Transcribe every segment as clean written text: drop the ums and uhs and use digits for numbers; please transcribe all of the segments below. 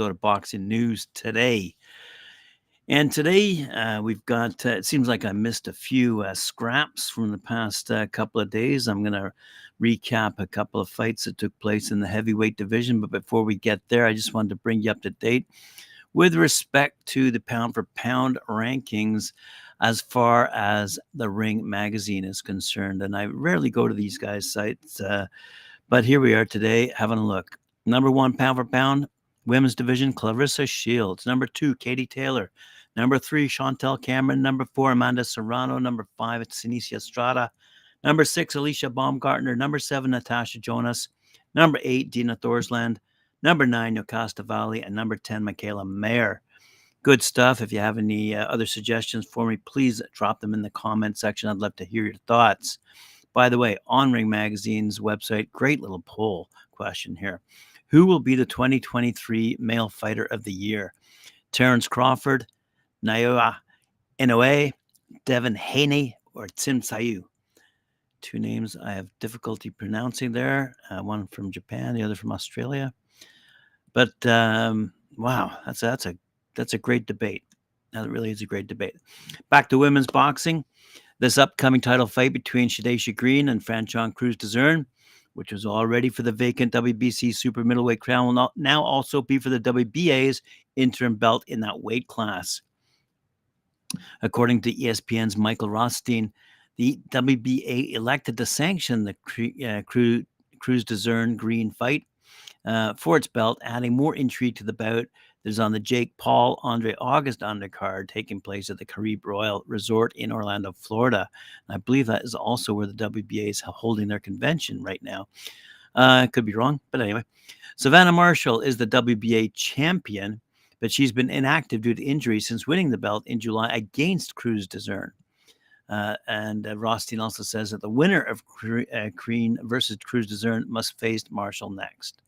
of boxing news today. And today we've got, it seems like I missed a few scraps from the past couple of days. I'm going to recap a couple of fights that took place in the heavyweight division. But before we get there, I just wanted to bring you up to date with respect to the pound for pound rankings as far as the Ring magazine is concerned. And I rarely go to these guys' sites, but here we are today having a look. Number one, pound for pound, women's division, Clarissa Shields. Number two, Katie Taylor. Number three, Chantel Cameron. Number four, Amanda Serrano. Number five, it's Senicia Estrada. Number six, Alicia Baumgartner. Number seven, Natasha Jonas. Number eight, Dina Thorsland. Number nine, Yokasta Valley. And number 10, Michaela Mayer. Good stuff. If you have any other suggestions for me, please drop them in the comment section. I'd love to hear your thoughts. By the way, on Ring Magazine's website, great little poll question here. Who will be the 2023 Male Fighter of the Year? Terrence Crawford, Naoya Inoue, Devin Haney, or Tim Sayu? Two names I have difficulty pronouncing there. One from Japan, the other from Australia. But wow, that's a great debate. That really is a great debate. Back to women's boxing. This upcoming title fight between Shadasia Green and Franchon Crews-Dezurn, which was already for the vacant WBC super middleweight crown, will now also be for the WBA's interim belt in that weight class. According to ESPN's Michael Rothstein, the WBA elected to sanction the Crews-Dezurn Green fight for its belt, adding more intrigue to the bout that is on the Jake Paul Andre August undercard taking place at the Caribe Royal Resort in Orlando, Florida. And I believe that is also where the WBA is holding their convention right now. Could be wrong, but anyway. Savannah Marshall is the WBA champion, but she's been inactive due to injury since winning the belt in July against Crews-Dezurn. And Rothstein also says that the winner of Green versus Crews-Dezurn must face Marshall next.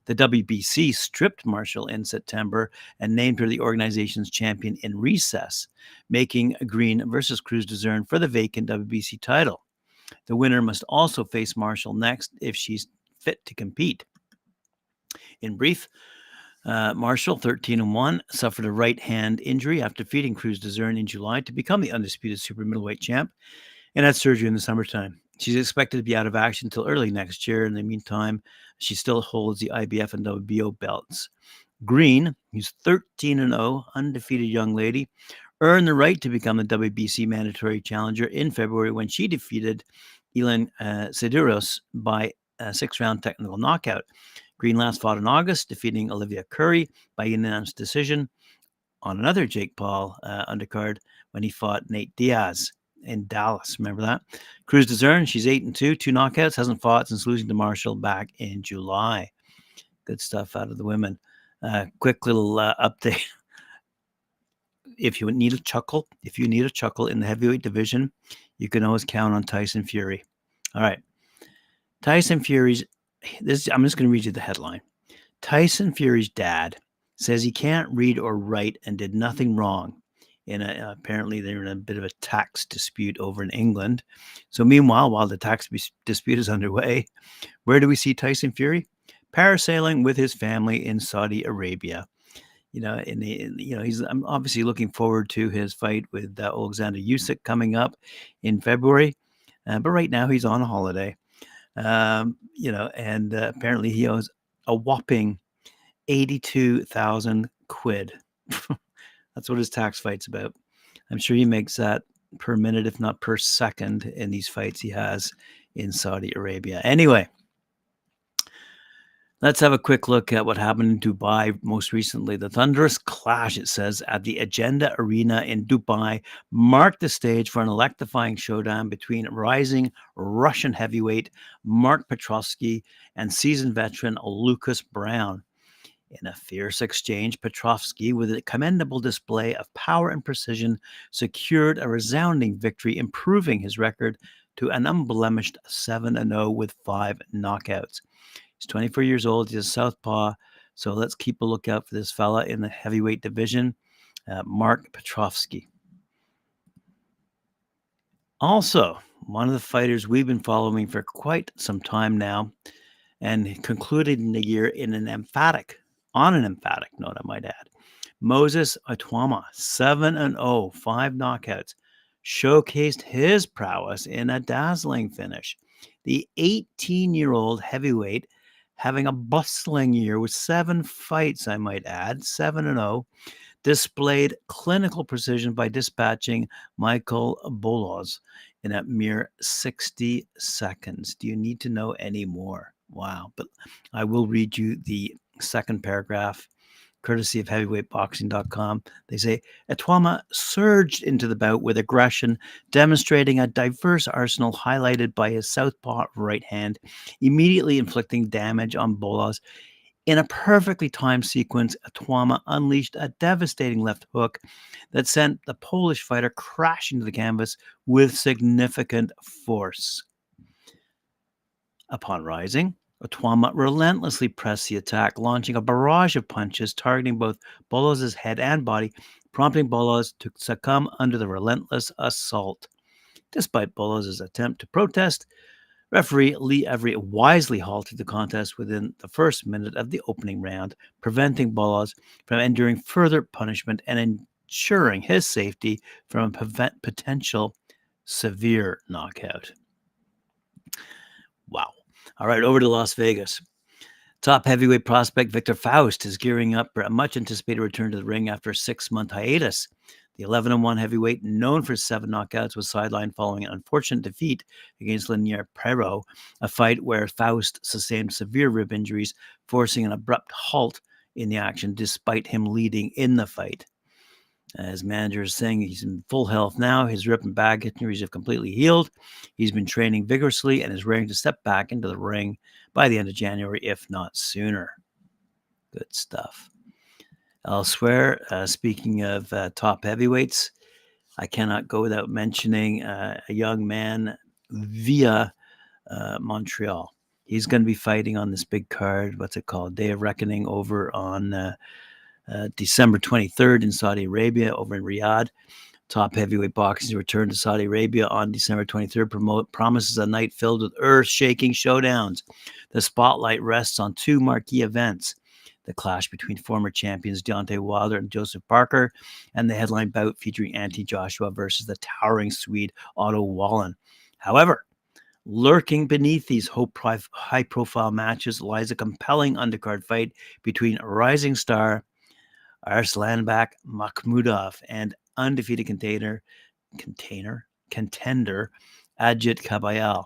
The WBC stripped Marshall in September and named her the organization's champion in recess, making Green versus Crews-Dezurn for the vacant WBC title. The winner must also face Marshall next if she's fit to compete. In brief, Marshall, 13-1, suffered a right hand injury after defeating Crews-Dezurn in July to become the undisputed super middleweight champ, and had surgery in the summertime. She's expected to be out of action until early next year. In the meantime, she still holds the IBF and WBO belts. Green, who's 13-0, undefeated young lady, earned the right to become the WBC mandatory challenger in February when she defeated Elan Sidiros by a six-round technical knockout. Green last fought in August, defeating Olivia Curry by unanimous decision on another Jake Paul undercard when he fought Nate Diaz in Dallas. Remember that? Crews-Dezurn, she's 8-2, 2 knockouts, hasn't fought since losing to Marshall back in July. Good stuff out of the women. Quick little update. If you need a chuckle in the heavyweight division, you can always count on Tyson Fury. All right. Tyson Fury's I'm just going to read you the headline. Tyson Fury's dad says he can't read or write and did nothing wrong. Apparently, they're in a bit of a tax dispute over in England. So meanwhile, while the tax dispute is underway, where do we see Tyson Fury? Parasailing with his family in Saudi Arabia. I'm obviously looking forward to his fight with Alexander Usyk coming up in February. But right now, he's on a holiday. And apparently he owes a whopping 82,000 quid. That's what his tax fight's about. I'm sure he makes that per minute, if not per second, in these fights he has in Saudi Arabia. Anyway, let's have a quick look at what happened in Dubai most recently. The thunderous clash, it says, at the Agenda Arena in Dubai marked the stage for an electrifying showdown between rising Russian heavyweight Mark Petrovsky and seasoned veteran Lucas Brown. In a fierce exchange, Petrovsky, with a commendable display of power and precision, secured a resounding victory, improving his record to an unblemished 7-0 with 5 knockouts. He's 24 years old. He's a southpaw. So let's keep a lookout for this fella in the heavyweight division, Mark Petrovsky. Also, one of the fighters we've been following for quite some time now and concluded in the year in an emphatic On an emphatic note, I might add, Moses Atwama, 7-0, 5 knockouts, showcased his prowess in a dazzling finish. The 18-year-old heavyweight having a bustling year with 7 fights, I might add, 7-0, displayed clinical precision by dispatching Michael Bolos in a mere 60 seconds. Do you need to know any more? Wow. But I will read you the second paragraph, courtesy of heavyweightboxing.com. They say, Atwama surged into the bout with aggression, demonstrating a diverse arsenal highlighted by his southpaw right hand, immediately inflicting damage on Bolos. In a perfectly timed sequence, Atwama unleashed a devastating left hook that sent the Polish fighter crashing to the canvas with significant force. Upon rising, Atwama relentlessly pressed the attack, launching a barrage of punches targeting both Bolos' head and body, prompting Bolos to succumb under the relentless assault. Despite Bolos' attempt to protest, referee Lee Every wisely halted the contest within the first minute of the opening round, preventing Bolos from enduring further punishment and ensuring his safety from a potential severe knockout. Wow. All right, over to Las Vegas. Top heavyweight prospect Victor Faust is gearing up for a much-anticipated return to the ring after a 6-month hiatus. The 11-1 heavyweight, known for 7 knockouts, was sidelined following an unfortunate defeat against Linier Pero, a fight where Faust sustained severe rib injuries, forcing an abrupt halt in the action despite him leading in the fight. His manager is saying he's in full health now. His rib and back injuries have completely healed. He's been training vigorously and is ready to step back into the ring by the end of January, if not sooner. Good stuff. Elsewhere, speaking of top heavyweights, I cannot go without mentioning a young man via Montreal. He's going to be fighting on this big card. What's it called? Day of Reckoning over on December 23rd in Saudi Arabia, over in Riyadh. Top heavyweight boxing's return to Saudi Arabia on December 23rd promises a night filled with earth-shaking showdowns. The spotlight rests on 2 marquee events: the clash between former champions Deontay Wilder and Joseph Parker, and the headline bout featuring Anthony Joshua versus the towering Swede Otto Wallin. However, lurking beneath these high-profile matches lies a compelling undercard fight between rising star Arslanbek Makhmudov and undefeated contender Ajit Kabayel.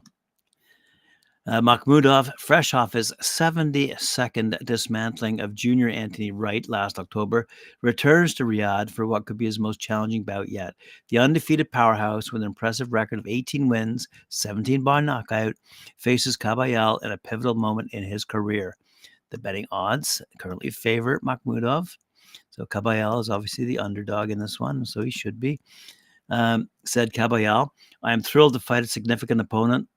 Makhmudov, fresh off his 72nd dismantling of junior Anthony Wright last October, returns to Riyadh for what could be his most challenging bout yet. The undefeated powerhouse, with an impressive record of 18 wins, 17 by knockout, faces Kabayel in a pivotal moment in his career. The betting odds currently favor Makhmudov. So Kabayel is obviously the underdog in this one, so he should be. Said Kabayel, I am thrilled to fight a significant opponent.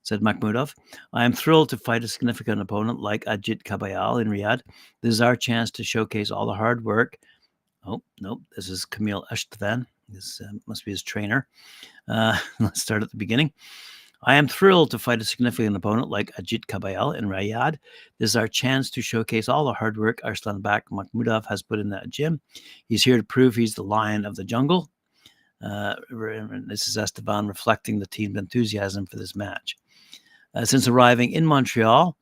Said Makhmudov, I am thrilled to fight a significant opponent like Ajit Kabayel in Riyadh. This is our chance to showcase all the hard work. Oh, no, this is Camille Ishtvan. This must be his trainer. Let's start at the beginning. I am thrilled to fight a significant opponent like Ajit Kabayel in Riyadh. This is our chance to showcase all the hard work Arslanbek Makhmudov has put in that gym. He's here to prove he's the lion of the jungle. This is Esteban reflecting the team's enthusiasm for this match. Since arriving in Montreal,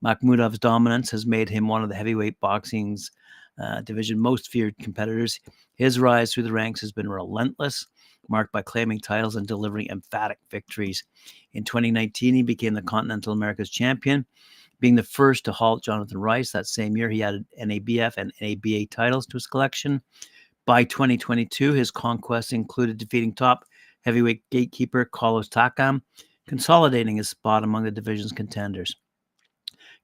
Makhmudov's dominance has made him one of the heavyweight boxing's division most feared competitors. His rise through the ranks has been relentless, marked by claiming titles and delivering emphatic victories. In 2019, he became the Continental America's champion, being the first to halt Jonathan Rice. That same year, he added NABF and NABA titles to his collection. By 2022, his conquests included defeating top heavyweight gatekeeper Carlos Takam, consolidating his spot among the division's contenders.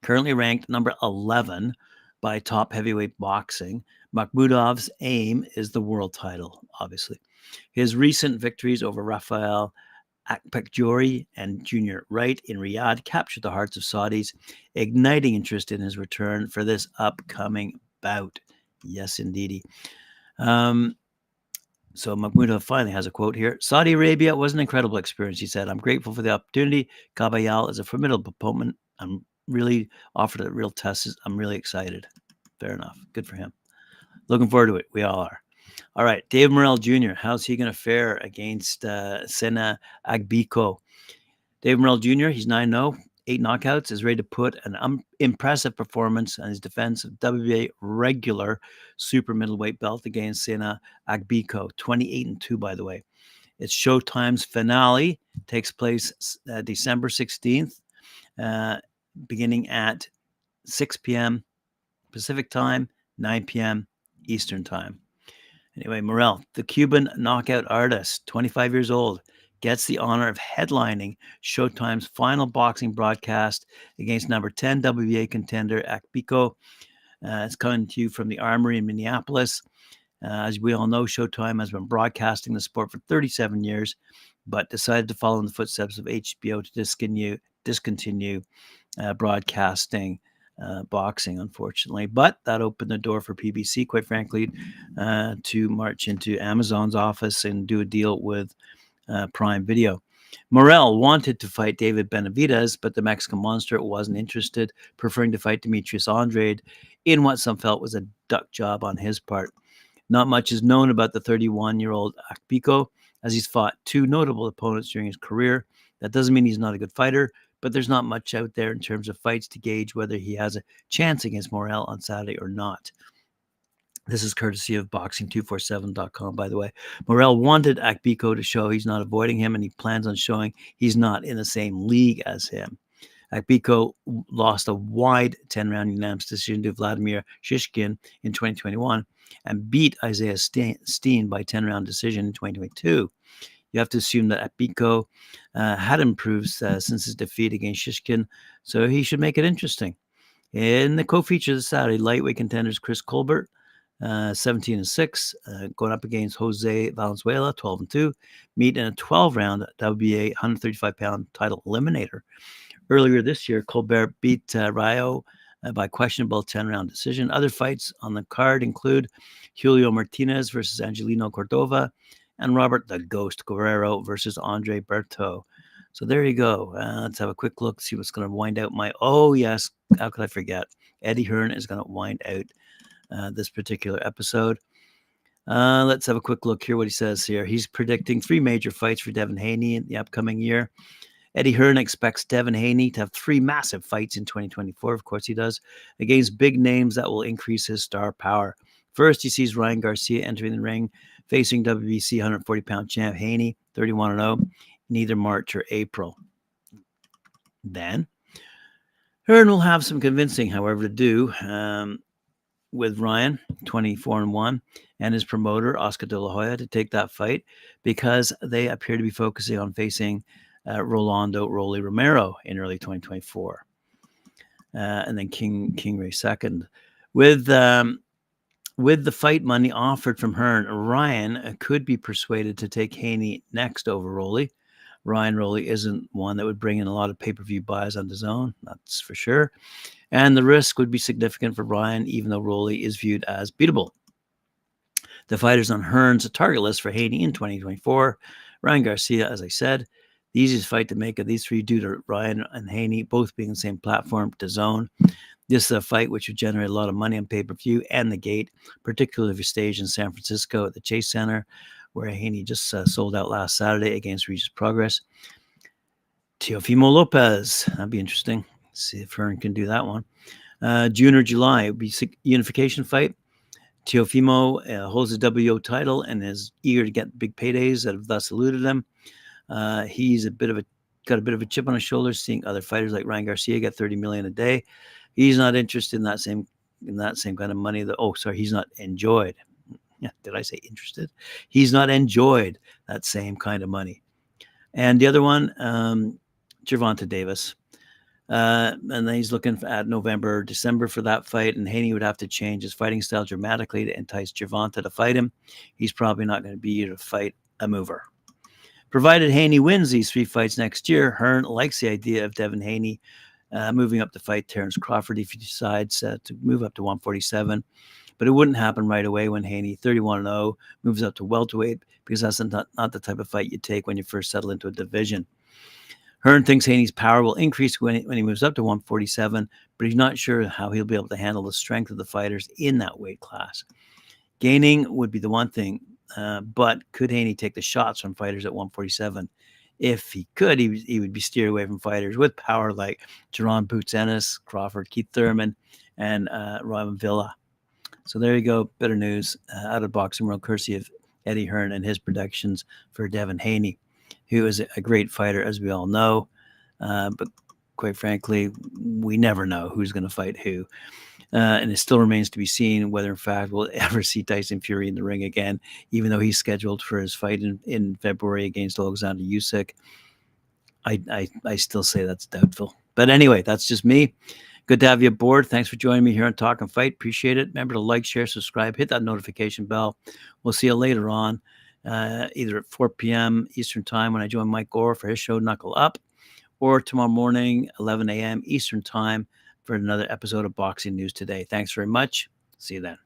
Currently ranked number 11 by Top Heavyweight Boxing, Makhmudov's aim is the world title, obviously. His recent victories over Rafael Akpekjori and Junior Wright in Riyadh captured the hearts of Saudis, igniting interest in his return for this upcoming bout. Yes, indeedy. So Makhmudov finally has a quote here. Saudi Arabia was an incredible experience, he said. I'm grateful for the opportunity. Kabayel is a formidable opponent. I'm really offered a real test. I'm really excited. Fair enough. Good for him. Looking forward to it. We all are. All right, David Morrell Jr., how's he going to fare against Sena Agbeko? David Morrell Jr., he's 9-0, 8 knockouts, is ready to put an impressive performance on his defense of WBA regular super middleweight belt against Sena Agbeko, 28-2, by the way. It's Showtime's finale, takes place December 16th, beginning at 6 p.m. Pacific time, 9 p.m. Eastern time. Anyway, Morrell, the Cuban knockout artist, 25 years old, gets the honor of headlining Showtime's final boxing broadcast against number 10 WBA contender Agbeko. It's coming to you from the Armory in Minneapolis. As we all know, Showtime has been broadcasting the sport for 37 years, but decided to follow in the footsteps of HBO to discontinue broadcasting boxing, unfortunately. But that opened the door for PBC, quite frankly, to march into Amazon's office and do a deal with Prime Video. Morrell wanted to fight David Benavidez, but the Mexican monster wasn't interested, preferring to fight Demetrius Andrade in what some felt was a duck job on his part. Not much is known about the 31-year-old Agbeko, as he's fought two notable opponents during his career. That doesn't mean he's not a good fighter, but there's not much out there in terms of fights to gauge whether he has a chance against Morrell on Saturday or not. This is courtesy of boxing247.com, by the way. Morrell wanted Agbeko to show he's not avoiding him, and he plans on showing he's not in the same league as him. Agbeko lost a wide 10-round unanimous decision to Vladimir Shishkin in 2021 and beat Isaiah Steen by 10-round decision in 2022. You have to assume that Agbeko had improved since his defeat against Shishkin, so he should make it interesting. In the co-feature this Saturday, lightweight contenders Chris Colbert, 17-6, going up against Jose Valenzuela, 12-2, meet in a 12-round WBA 135-pound title eliminator. Earlier this year, Colbert beat Rayo by questionable 10-round decision. Other fights on the card include Julio Martinez versus Angelino Cordova and Robert the Ghost Guerrero versus Andre Berto. So there you go. Let's have a quick look, see what's going to wind out my... Oh, yes. How could I forget? Eddie Hearn is going to wind out this particular episode. Let's have a quick look here, what he says here. He's predicting 3 major fights for Devin Haney in the upcoming year. Eddie Hearn expects Devin Haney to have 3 massive fights in 2024. Of course he does, against big names that will increase his star power. First, he sees Ryan Garcia entering the ring, facing WBC 140-pound champ Haney, 31-0, in either March or April. Then, Hearn will have some convincing, however, to do with Ryan, 24-1, and his promoter, Oscar De La Hoya, to take that fight because they appear to be focusing on facing Rolando Rolly Romero in early 2024. And then King Ray second. With the fight money offered from Hearn, Ryan could be persuaded to take Haney next over Rolly. Ryan Rolly isn't one that would bring in a lot of pay-per-view buys on DAZN, that's for sure. And the risk would be significant for Ryan, even though Rolly is viewed as beatable. The fighters on Hearn's target list for Haney in 2024, Ryan Garcia, as I said, the easiest fight to make of these 3 due to Ryan and Haney both being on the same platform, DAZN. This is a fight which would generate a lot of money on pay-per-view and the gate, particularly if you're staged in San Francisco at the Chase Center, where Haney just sold out last Saturday against Regis Progress. Teofimo Lopez, that'd be interesting. See if Hearn can do that one. June or July, it would be a unification fight. Teofimo holds the WO title and is eager to get big paydays that have thus eluded him. He's got a bit of a chip on his shoulder, seeing other fighters like Ryan Garcia get $30 million a day. He's not interested in that same kind of money. He's not enjoyed. Yeah, did I say interested? He's not enjoyed that same kind of money. And the other one, Gervonta Davis. And then he's looking at November, December for that fight, and Haney would have to change his fighting style dramatically to entice Gervonta to fight him. He's probably not going to be here to fight a mover. Provided Haney wins these 3 fights next year, Hearn likes the idea of Devin Haney moving up to fight Terrence Crawford if he decides to move up to 147. But it wouldn't happen right away when Haney, 31-0, moves up to welterweight, because that's not the type of fight you take when you first settle into a division. Hearn thinks Haney's power will increase when he moves up to 147, but he's not sure how he'll be able to handle the strength of the fighters in that weight class. Gaining would be the one thing, but could Haney take the shots from fighters at 147? If he could, he would be steered away from fighters with power like Jerron Boots Ennis, Crawford, Keith Thurman, and Robin Villa. So there you go. Better news out of Boxing World, courtesy of Eddie Hearn and his predictions for Devin Haney, who is a great fighter, as we all know. But quite frankly, we never know who's going to fight who. And it still remains to be seen whether, in fact, we'll ever see Tyson Fury in the ring again, even though he's scheduled for his fight in February against Alexander Usyk. I still say that's doubtful. But anyway, that's just me. Good to have you aboard. Thanks for joining me here on Talkin Fight. Appreciate it. Remember to like, share, subscribe, hit that notification bell. We'll see you later on, either at 4 p.m. Eastern Time when I join Mike Gore for his show, Knuckle Up, or tomorrow morning, 11 a.m. Eastern Time, for another episode of Boxing News Today. Thanks very much. See you then.